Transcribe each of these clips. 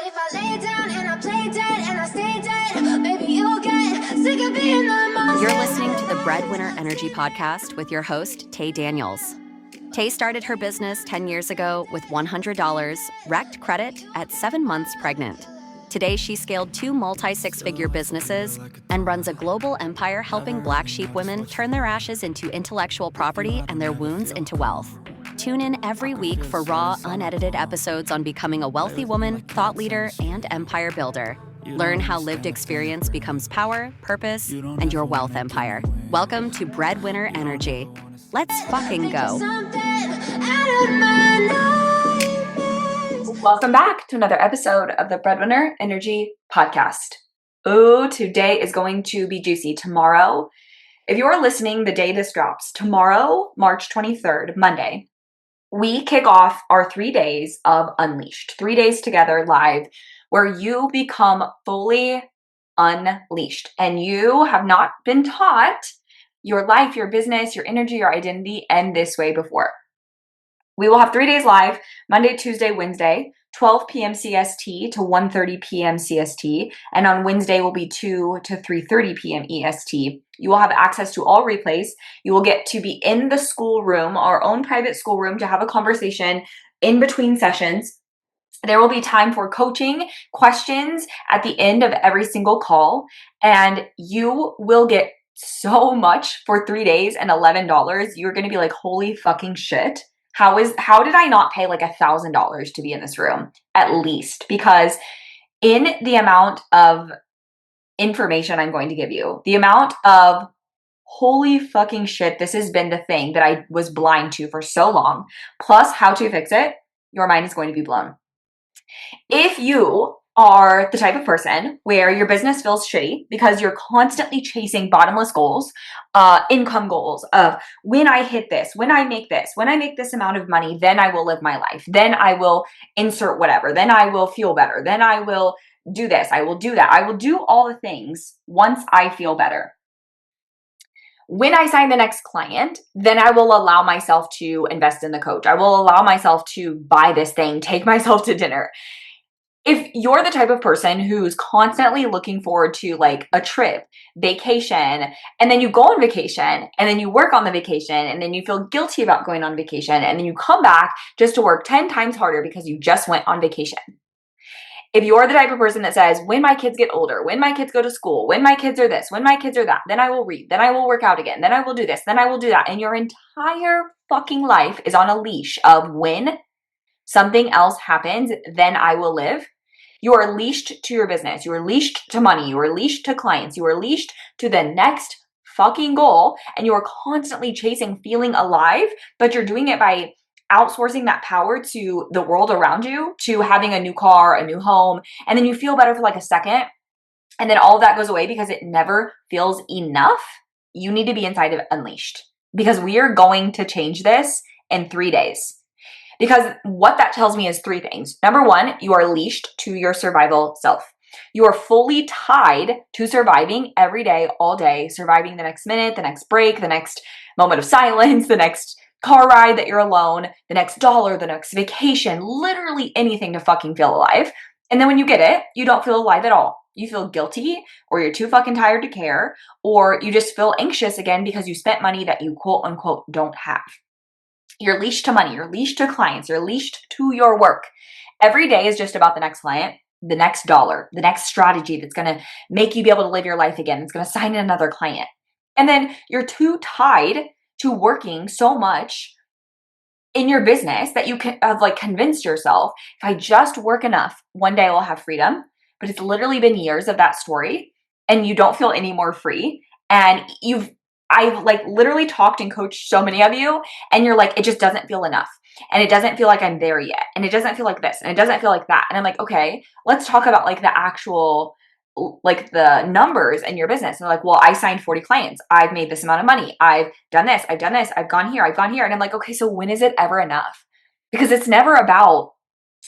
But if I lay down and I play dead and I stay dead, maybe you'll get sick of being the most. You're listening to the Breadwinner Energy Podcast with your host, Tay Daniels. Tay started her business 10 years ago with $100, wrecked credit at 7 months pregnant. Today, she scaled 2 multi-six-figure businesses and runs a global empire helping Black sheep women turn their ashes into intellectual property and their wounds into wealth. Tune in every week for raw, unedited episodes on becoming a wealthy woman, thought leader, and empire builder. Learn how lived experience becomes power, purpose, and your wealth empire. Welcome to Breadwinner Energy. Let's fucking go. Welcome back to another episode of the Breadwinner Energy Podcast. Oh, today is going to be juicy. Tomorrow, if you're listening the day this drops, tomorrow, March 23rd, Monday, we kick off our 3 days of Unleashed. 3 days together live where you become fully unleashed and you have not been taught your life, your business, your energy, your identity end this way before. We will have 3 days live, Monday, Tuesday, Wednesday, 12 p.m. CST to 1:30 p.m. CST. And on Wednesday will be 2 to 3:30 p.m. EST. You will have access to all replays. You will get to be in the schoolroom, our own private schoolroom, to have a conversation in between sessions. There will be time for coaching, questions at the end of every single call. And you will get so much for 3 days and $11. You're going to be like, holy fucking shit. How did I not pay like $1,000 to be in this room at least? Because in the amount of information I'm going to give you, the amount of holy fucking shit, this has been the thing that I was blind to for so long, plus how to fix it, your mind is going to be blown. If you are the type of person where your business feels shitty because you're constantly chasing bottomless goals, income goals of when I hit this, when I make this amount of money, then I will live my life. Then I will insert whatever. Then I will feel better. Then I will do this. I will do that. I will do all the things once I feel better. When I sign the next client, then I will allow myself to invest in the coach. I will allow myself to buy this thing, take myself to dinner. If you're the type of person who's constantly looking forward to like a trip, vacation, and then you go on vacation and then you work on the vacation and then you feel guilty about going on vacation and then you come back just to work 10 times harder because you just went on vacation. If you're the type of person that says, when my kids get older, when my kids go to school, when my kids are this, when my kids are that, then I will read, then I will work out again, then I will do this, then I will do that. And your entire fucking life is on a leash of when something else happens, then I will live. You are leashed to your business. You are leashed to money. You are leashed to clients. You are leashed to the next fucking goal. And you are constantly chasing feeling alive, but you're doing it by outsourcing that power to the world around you, to having a new car, a new home. And then you feel better for like a second. And then all of that goes away because it never feels enough. You need to be inside of Unleashed because we are going to change this in 3 days. Because what that tells me is 3 things. Number 1, you are leashed to your survival self. You are fully tied to surviving every day, all day, surviving the next minute, the next break, the next moment of silence, the next car ride that you're alone, the next dollar, the next vacation, literally anything to fucking feel alive. And then when you get it, you don't feel alive at all. You feel guilty, or you're too fucking tired to care, or you just feel anxious again because you spent money that you quote unquote don't have. You're leashed to money, you're leashed to clients, you're leashed to your work. Every day is just about the next client, the next dollar, the next strategy that's going to make you be able to live your life again. It's going to sign in another client. And then you're too tied to working so much in your business that you have like convinced yourself, if I just work enough, one day I'll have freedom. But it's literally been years of that story and you don't feel any more free. And I've like literally talked and coached so many of you and you're like, it just doesn't feel enough. And it doesn't feel like I'm there yet. And it doesn't feel like this. And it doesn't feel like that. And I'm like, okay, let's talk about like the actual, like the numbers in your business. And they're like, well, I signed 40 clients. I've made this amount of money. I've done this. I've done this. I've gone here. I've gone here. And I'm like, okay, so when is it ever enough? Because it's never about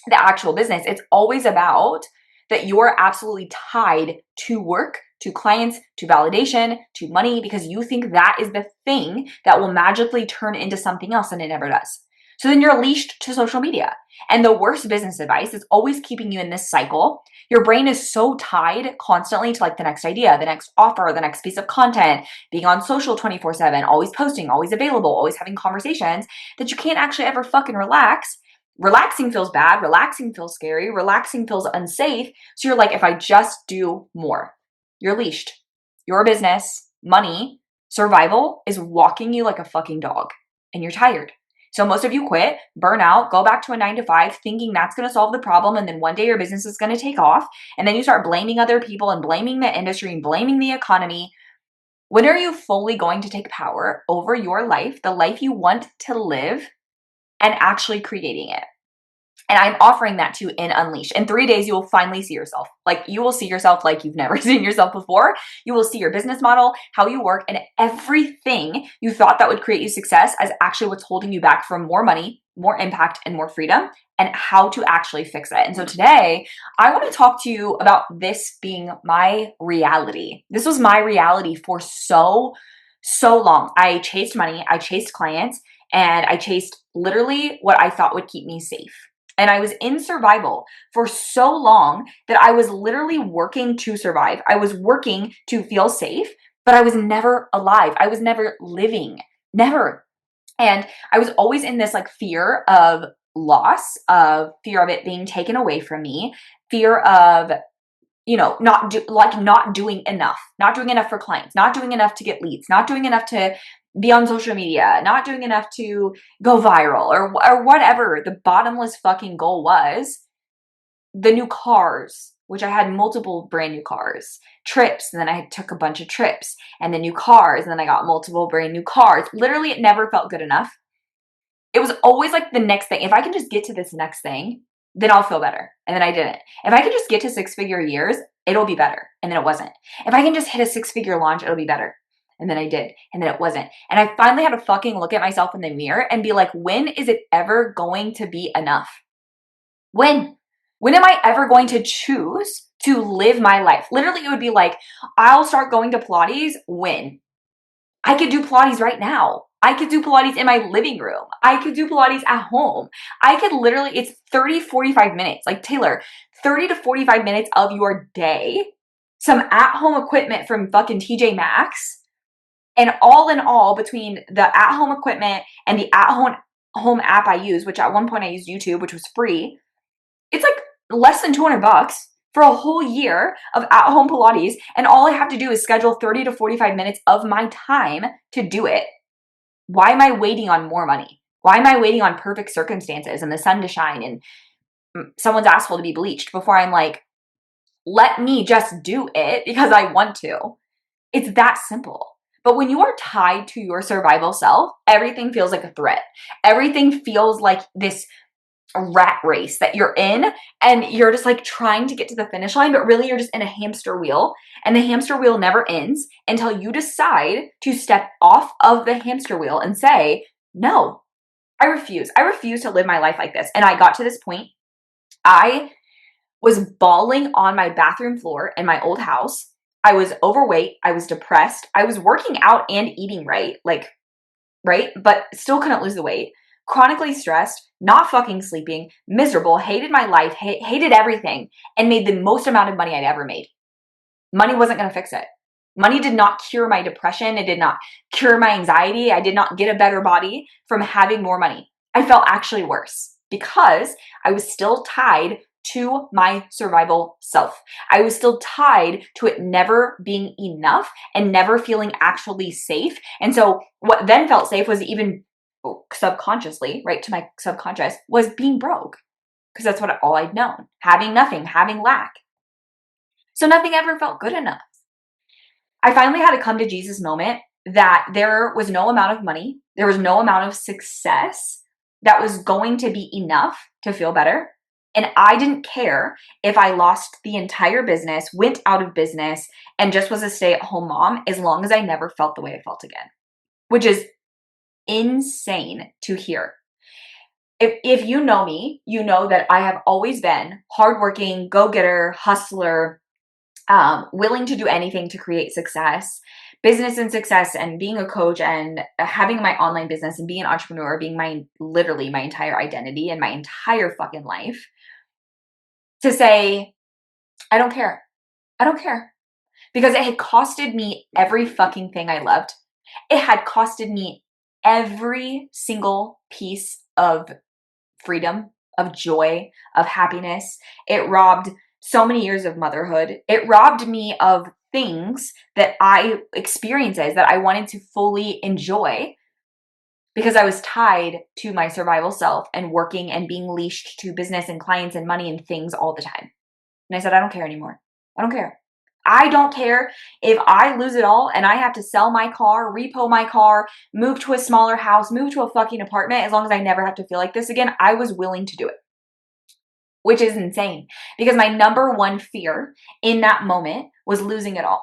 the actual business. It's always about that you're absolutely tied to work, to clients, to validation, to money, because you think that is the thing that will magically turn into something else and it never does. So then you're leashed to social media. And the worst business advice is always keeping you in this cycle. Your brain is so tied constantly to like the next idea, the next offer, the next piece of content, being on social 24/7, always posting, always available, always having conversations, that you can't actually ever fucking relax. Relaxing feels bad. Relaxing feels scary. Relaxing feels unsafe. So you're like, if I just do more, you're leashed. Your business, money, survival is walking you like a fucking dog, and you're tired. So most of you quit, burn out, go back to a 9 to 5 thinking that's going to solve the problem. And then one day your business is going to take off. And then you start blaming other people and blaming the industry and blaming the economy. When are you fully going to take power over your life, the life you want to live, and actually creating it? And I'm offering that to you in Unleash. In 3 days, you will finally see yourself. Like, you will see yourself like you've never seen yourself before. You will see your business model, how you work, and everything you thought that would create you success as actually what's holding you back from more money, more impact, and more freedom, and how to actually fix it. And so today, I want to talk to you about this being my reality. This was my reality for so long. I chased money, I chased clients, and I chased literally what I thought would keep me safe. And I was in survival for so long that I was literally working to survive. I was working to feel safe, but I was never alive. I was never living, never. And I was always in this like fear of loss, of fear of it being taken away from me, fear of, not doing enough for clients, not doing enough to get leads, not doing enough to be on social media, not doing enough to go viral or whatever the bottomless fucking goal was. The new cars, which I had multiple brand new cars, trips, and then I took a bunch of trips, and then new cars, and then I got multiple brand new cars. Literally, it never felt good enough. It was always like the next thing. If I can just get to this next thing, then I'll feel better. And then I didn't. If I can just get to 6-figure years, it'll be better. And then it wasn't. If I can just hit a 6-figure launch, it'll be better. And then I did. And then it wasn't. And I finally had to fucking look at myself in the mirror and be like, when is it ever going to be enough? When? When am I ever going to choose to live my life? Literally, it would be like, I'll start going to Pilates when? I could do Pilates right now. I could do Pilates in my living room. I could do Pilates at home. I could literally, it's 30, 45 minutes. Like Taylor, 30 to 45 minutes of your day, some at-home equipment from fucking TJ Maxx, and all in all, between the at-home equipment and the at-home app I use, which at one point I used YouTube, which was free, it's like less than $200 for a whole year of at-home Pilates. And all I have to do is schedule 30 to 45 minutes of my time to do it. Why am I waiting on more money? Why am I waiting on perfect circumstances and the sun to shine and someone's asshole to be bleached before I'm like, let me just do it because I want to? It's that simple. But when you are tied to your survival self, everything feels like a threat. Everything feels like this rat race that you're in, and you're just like trying to get to the finish line, but really you're just in a hamster wheel, and the hamster wheel never ends until you decide to step off of the hamster wheel and say, no, I refuse. I refuse to live my life like this. And I got to this point. I was bawling on my bathroom floor in my old house. I was overweight. I was depressed. I was working out and eating right, but still couldn't lose the weight. Chronically stressed, not fucking sleeping, miserable, hated my life, hated everything, and made the most amount of money I'd ever made. Money wasn't going to fix it. Money did not cure my depression. It did not cure my anxiety. I did not get a better body from having more money. I felt actually worse because I was still tied to my survival self. I was still tied to it never being enough and never feeling actually safe. And so what then felt safe was even subconsciously, right to my subconscious, was being broke, because that's what all I'd known. Having nothing, having lack. So nothing ever felt good enough. I finally had a come to Jesus moment that there was no amount of money, there was no amount of success that was going to be enough to feel better. And I didn't care if I lost the entire business, went out of business, and just was a stay-at-home mom, as long as I never felt the way I felt again, which is insane to hear. If you know me, you know that I have always been hardworking, go-getter, hustler, willing to do anything to create success. business and success and being a coach and having my online business and being an entrepreneur being literally my entire identity and my entire fucking life, to say, I don't care. I don't care. Because it had costed me every fucking thing I loved. It had costed me every single piece of freedom, of joy, of happiness. It robbed so many years of motherhood. It robbed me of things experiences that I wanted to fully enjoy because I was tied to my survival self and working and being leashed to business and clients and money and things all the time. And I said, I don't care anymore. I don't care. I don't care if I lose it all and I have to sell my car, repo my car, move to a smaller house, move to a fucking apartment, as long as I never have to feel like this again. I was willing to do it, which is insane because my number one fear in that moment was losing it all.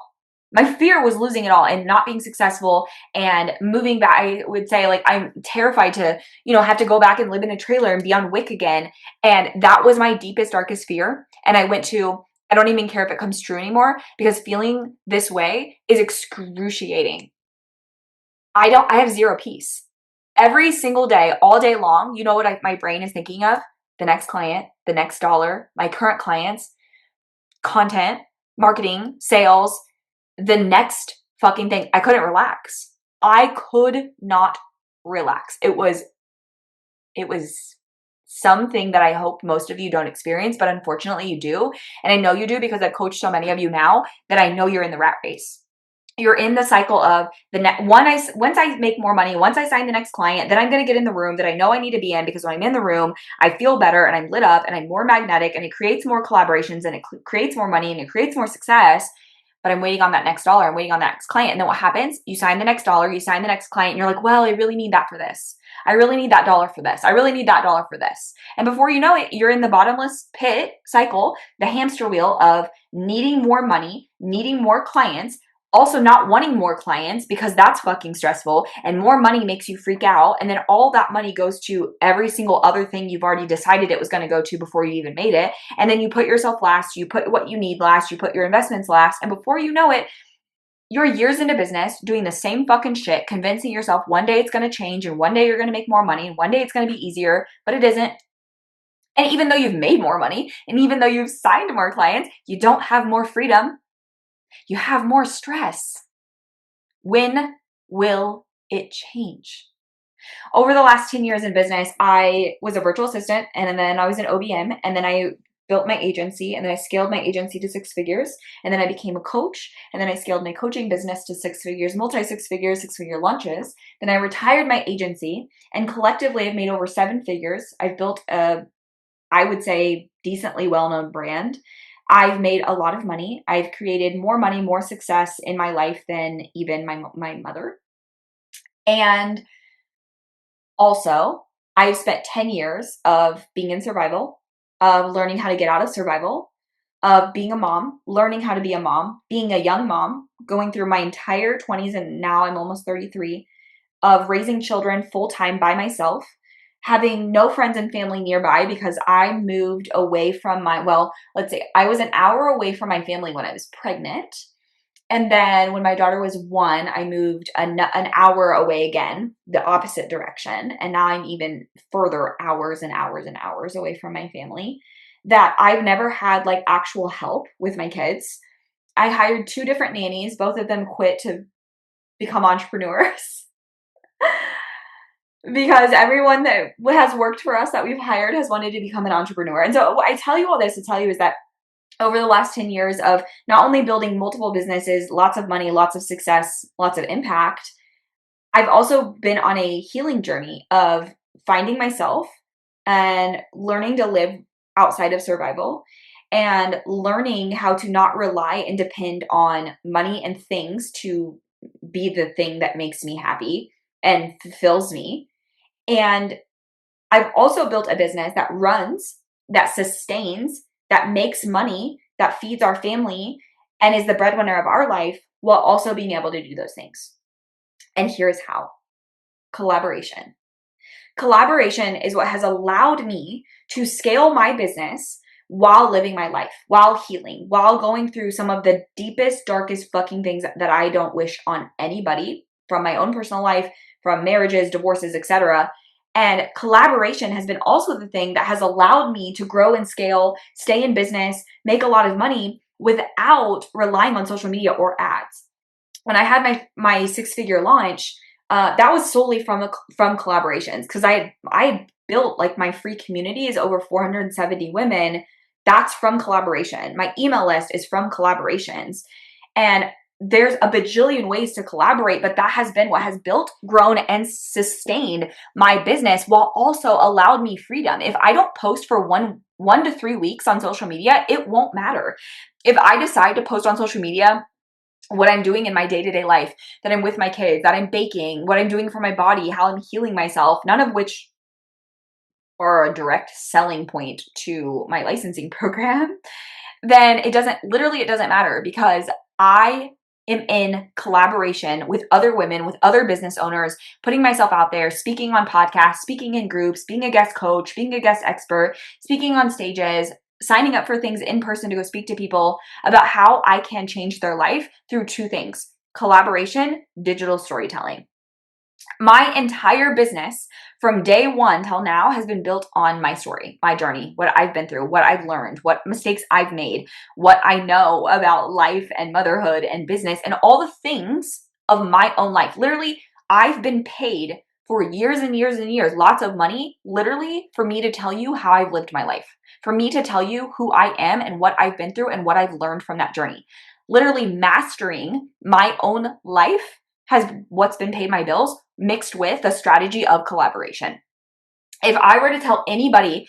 My fear was losing it all and not being successful and moving back. I would say, like, I'm terrified to, have to go back and live in a trailer and be on WIC again. And that was my deepest, darkest fear. And I don't even care if it comes true anymore, because feeling this way is excruciating. I have zero peace. Every single day, all day long, you know what my brain is thinking of? The next client, the next dollar, my current clients, content, marketing, sales, the next fucking thing. I couldn't relax. I could not relax. It was something that I hope most of you don't experience, but unfortunately you do. And I know you do because I've coached so many of you now that I know you're in the rat race. You're in the cycle of once I make more money, once I sign the next client, then I'm going to get in the room that I know I need to be in, because when I'm in the room, I feel better and I'm lit up and I'm more magnetic and it creates more collaborations and it creates more money and it creates more success. But I'm waiting on that next dollar. I'm waiting on that next client. And then what happens? You sign the next dollar, you sign the next client, and you're like, well, I really need that for this. I really need that dollar for this. I really need that dollar for this. And before you know it, you're in the bottomless pit cycle, the hamster wheel of needing more money, needing more clients, also not wanting more clients because that's fucking stressful, and more money makes you freak out. And then all that money goes to every single other thing you've already decided it was going to go to before you even made it. And then you put yourself last, you put what you need last, you put your investments last. And before you know it, you're years into business doing the same fucking shit, convincing yourself one day it's going to change and one day you're going to make more money and one day it's going to be easier, but it isn't. And even though you've made more money and even though you've signed more clients, you don't have more freedom. You have more stress. When will it change? Over the last 10 years in business, I was a virtual assistant, and then I was an OBM, and then I built my agency, and then I scaled my agency to 6 figures, and then I became a coach, and then I scaled my coaching business to 6 figures, multi-6 figures, 6-figure launches. Then I retired my agency, and collectively I've made over 7 figures. I've built I would say, decently well-known brand. I've made a lot of money. I've created more money, more success in my life than even my mother. And also, I've spent 10 years of being in survival, of learning how to get out of survival, of being a mom, learning how to be a mom, being a young mom, going through my entire 20s, and now I'm almost 33, of raising children full-time by myself, having no friends and family nearby because I moved away from let's say I was an hour away from my family when I was pregnant. And then when my daughter was 1, I moved an hour away again, the opposite direction. And now I'm even further hours and hours and hours away from my family, that I've never had like actual help with my kids. I hired 2 different nannies. Both of them quit to become entrepreneurs. Because everyone that has worked for us that we've hired has wanted to become an entrepreneur. And so what I tell you all this to tell you is that over the last 10 years of not only building multiple businesses, lots of money, lots of success, lots of impact, I've also been on a healing journey of finding myself and learning to live outside of survival and learning how to not rely and depend on money and things to be the thing that makes me happy and fulfills me. And I've also built a business that runs, that sustains, that makes money, that feeds our family, and is the breadwinner of our life while also being able to do those things. And here's how. Collaboration. Collaboration is what has allowed me to scale my business while living my life, while healing, while going through some of the deepest, darkest fucking things that I don't wish on anybody, from my own personal life, from marriages, divorces, etc. And collaboration has been also the thing that has allowed me to grow and scale, stay in business, make a lot of money without relying on social media or ads. When I had my six-figure launch, that was solely from collaborations, because I built, like, my free community is over 470 women. That's from collaboration. My email list is from collaborations. And there's a bajillion ways to collaborate, but that has been what has built, grown, and sustained my business, while also allowed me freedom. If I don't post for one to 3 weeks on social media, it won't matter. If I decide to post on social media what I'm doing in my day-to-day life, that I'm with my kids, that I'm baking, what I'm doing for my body, how I'm healing myself, none of which are a direct selling point to my licensing program, then it doesn't matter, because I am in collaboration with other women, with other business owners, putting myself out there, speaking on podcasts, speaking in groups, being a guest coach, being a guest expert, speaking on stages, signing up for things in person to go speak to people about how I can change their life through two things: collaboration, digital storytelling. My entire business from day one till now has been built on my story, my journey, what I've been through, what I've learned, what mistakes I've made, what I know about life and motherhood and business and all the things of my own life. Literally, I've been paid for years and years and years, lots of money, literally, for me to tell you how I've lived my life, for me to tell you who I am and what I've been through and what I've learned from that journey. Literally mastering my own life has what's been paid my bills, mixed with the strategy of collaboration. If I were to tell anybody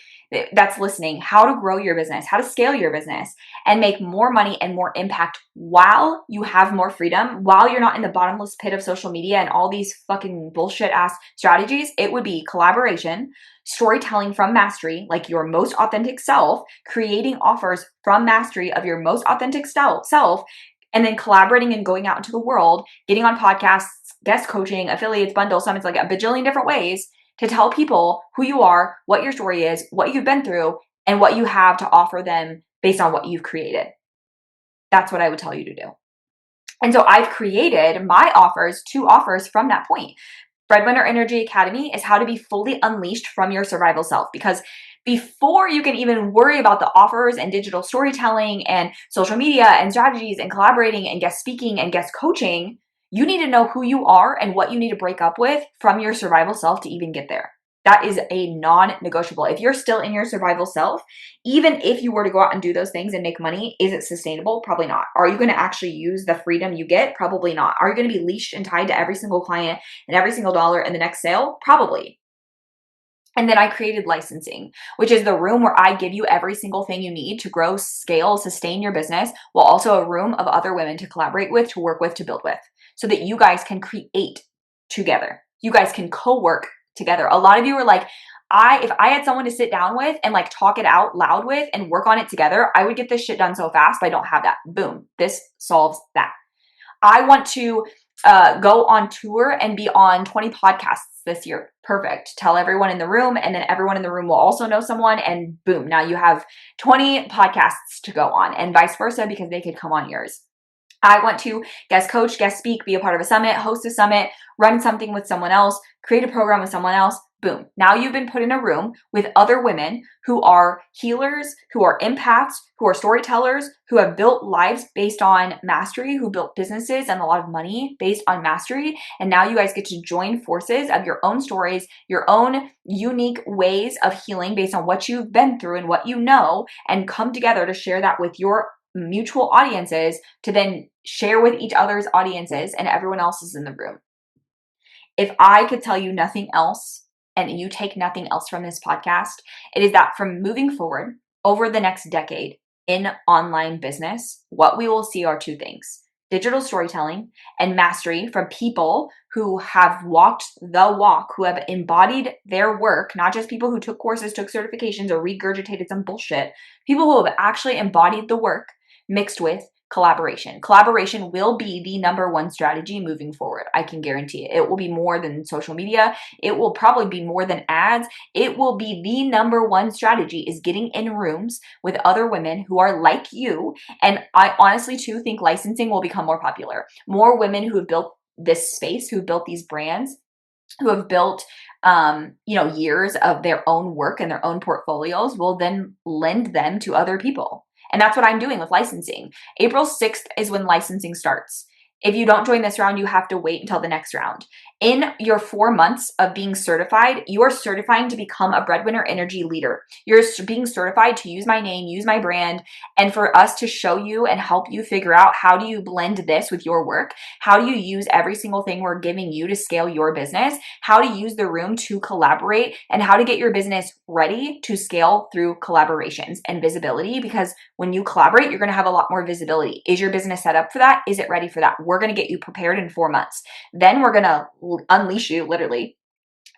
that's listening how to grow your business, how to scale your business and make more money and more impact while you have more freedom, while you're not in the bottomless pit of social media and all these fucking bullshit ass strategies, it would be collaboration, storytelling from mastery, like your most authentic self, creating offers from mastery of your most authentic self, and then collaborating and going out into the world, getting on podcasts, guest coaching, affiliates, bundles, summits, like a bajillion different ways to tell people who you are, what your story is, what you've been through, and what you have to offer them based on what you've created. That's what I would tell you to do. And so I've created my offers, 2 offers from that point. Breadwinner Energy Academy is how to be fully unleashed from your survival self, because before you can even worry about the offers and digital storytelling and social media and strategies and collaborating and guest speaking and guest coaching, you need to know who you are and what you need to break up with from your survival self to even get there. That is a non-negotiable. If you're still in your survival self, even if you were to go out and do those things and make money, is it sustainable? Probably not. Are you going to actually use the freedom you get? Probably not. Are you going to be leashed and tied to every single client and every single dollar in the next sale? Probably. And then I created licensing, which is the room where I give you every single thing you need to grow, scale, sustain your business, while also a room of other women to collaborate with, to work with, to build with, so that you guys can create together. You guys can co-work together. A lot of you are like, if I had someone to sit down with and like talk it out loud with and work on it together, I would get this shit done so fast, but I don't have that. Boom. This solves that. I want to go on tour and be on 20 podcasts this year. Perfect. Tell everyone in the room, and then everyone in the room will also know someone, and boom, now you have 20 podcasts to go on, and vice versa, because they could come on yours. I want to guest coach, guest speak, be a part of a summit, host a summit, run something with someone else, create a program with someone else. Boom. Now you've been put in a room with other women who are healers, who are empaths, who are storytellers, who have built lives based on mastery, who built businesses and a lot of money based on mastery. And now you guys get to join forces of your own stories, your own unique ways of healing based on what you've been through and what you know, and come together to share that with your mutual audiences, to then share with each other's audiences, and everyone else is in the room. If I could tell you nothing else, and you take nothing else from this podcast, it is that from moving forward over the next decade in online business, what we will see are 2 things: digital storytelling and mastery from people who have walked the walk, who have embodied their work, not just people who took courses, took certifications, or regurgitated some bullshit, people who have actually embodied the work, mixed with collaboration. Collaboration will be the number one strategy moving forward. I can guarantee it. It will be more than social media. It will probably be more than ads. It will be the number one strategy, is getting in rooms with other women who are like you. And I honestly too think licensing will become more popular. More women who have built this space, who have built these brands, who have built years of their own work and their own portfolios, will then lend them to other people. And that's what I'm doing with licensing. April 6th is when licensing starts. If you don't join this round, you have to wait until the next round. In your 4 months of being certified, you are certifying to become a breadwinner energy leader. You're being certified to use my name, use my brand, and for us to show you and help you figure out, how do you blend this with your work? How do you use every single thing we're giving you to scale your business? How to use the room to collaborate, and how to get your business ready to scale through collaborations and visibility. Because when you collaborate, you're going to have a lot more visibility. Is your business set up for that? Is it ready for that? We're going to get you prepared in 4 months. Then we're going to unleash you, literally,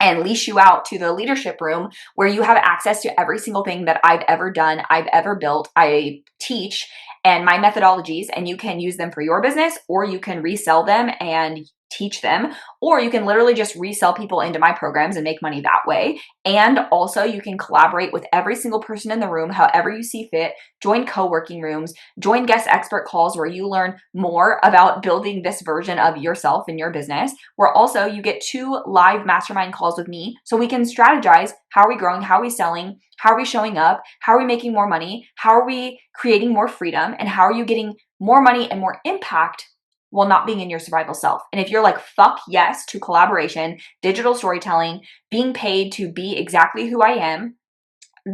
and leash you out to the leadership room, where you have access to every single thing that I've ever done, I've ever built, I teach, and my methodologies, and you can use them for your business, or you can resell them and teach them, or you can literally just resell people into my programs and make money that way. And also you can collaborate with every single person in the room however you see fit. Join co-working rooms, join guest expert calls where you learn more about building this version of yourself and your business, where also you get 2 live mastermind calls with me, so we can strategize, how are we growing, how are we selling, how are we showing up, how are we making more money, how are we creating more freedom, and how are you getting more money and more impact while not being in your survival self. And if you're like, fuck yes to collaboration, digital storytelling, being paid to be exactly who I am,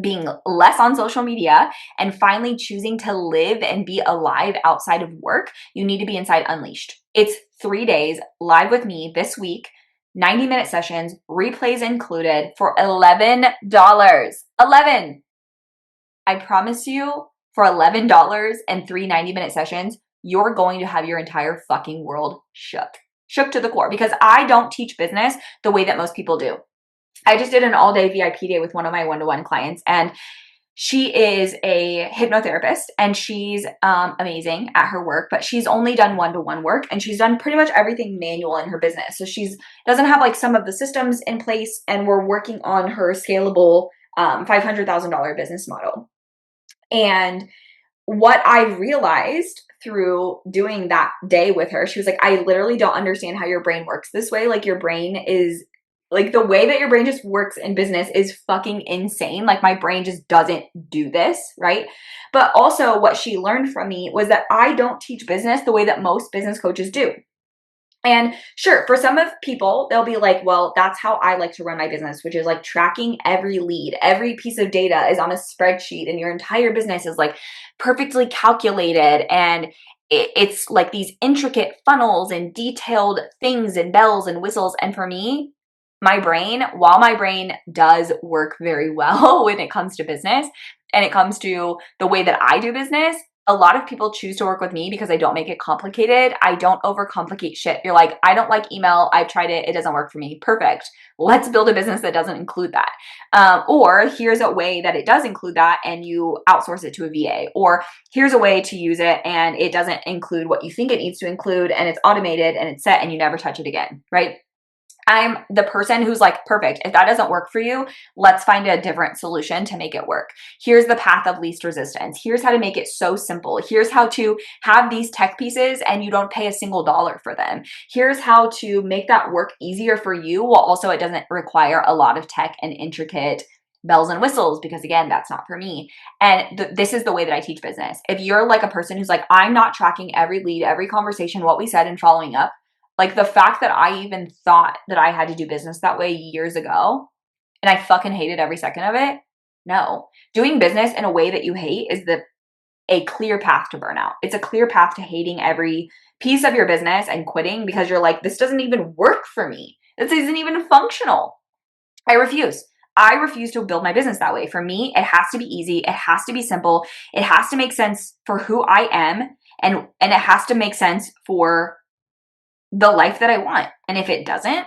being less on social media, and finally choosing to live and be alive outside of work, you need to be inside Unleashed. It's 3 days live with me this week, 90-minute sessions, replays included, for $11. 11. I promise you, for $11 and 3 90-minute sessions, you're going to have your entire fucking world shook to the core, because I don't teach business the way that most people do. I just did an all-day VIP day with one of my one-to-one clients, and she is a hypnotherapist, and she's amazing at her work, but she's only done one-to-one work, and she's done pretty much everything manual in her business. So she's doesn't have like some of the systems in place, and we're working on her scalable $500,000 business model. And what I realized through doing that day with her, she was like, I literally don't understand how your brain works this way. Like, your brain is like, the way that your brain just works in business is fucking insane. Like, my brain just doesn't do this, right? But also what she learned from me was that I don't teach business the way that most business coaches do. And sure, for some of people, they'll be like, well, that's how I like to run my business, which is like tracking every lead. Every piece of data is on a spreadsheet, and your entire business is like perfectly calculated. And it's like these intricate funnels and detailed things and bells and whistles. And for me, while my brain does work very well when it comes to business and it comes to the way that I do business, a lot of people choose to work with me because I don't make it complicated. I don't overcomplicate shit. You're like, I don't like email. I've tried it. It doesn't work for me. Perfect. Let's build a business that doesn't include that. Or here's a way that it does include that, and you outsource it to a VA. Or here's a way to use it and it doesn't include what you think it needs to include, and it's automated and it's set and you never touch it again, right? I'm the person who's like, perfect. If that doesn't work for you, let's find a different solution to make it work. Here's the path of least resistance. Here's how to make it so simple. Here's how to have these tech pieces and you don't pay a single dollar for them. Here's how to make that work easier for you, while also it doesn't require a lot of tech and intricate bells and whistles, because again, that's not for me. And this is the way that I teach business. If you're like a person who's like, I'm not tracking every lead, every conversation, what we said, and following up, like the fact that I even thought that I had to do business that way years ago, and I fucking hated every second of it. No. Doing business in a way that you hate is a clear path to burnout. It's a clear path to hating every piece of your business and quitting because you're like, this doesn't even work for me. This isn't even functional. I refuse. I refuse to build my business that way. For me, it has to be easy. It has to be simple. It has to make sense for who I am, and it has to make sense for the life that I want. And if it doesn't,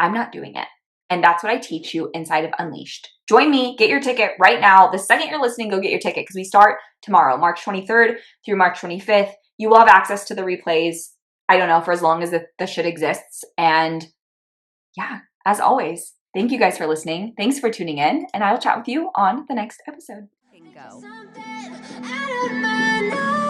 I'm not doing it. And that's what I teach you inside of Unleashed. Join me, get your ticket right now. The second you're listening, go get your ticket, because we start tomorrow, March 23rd through March 25th. you will have access to the replays, I don't know, for as long as the shit exists. And yeah, as always, thank you guys for listening. Thanks for tuning in, and I will chat with you on the next episode. Bingo. Something out of my nose.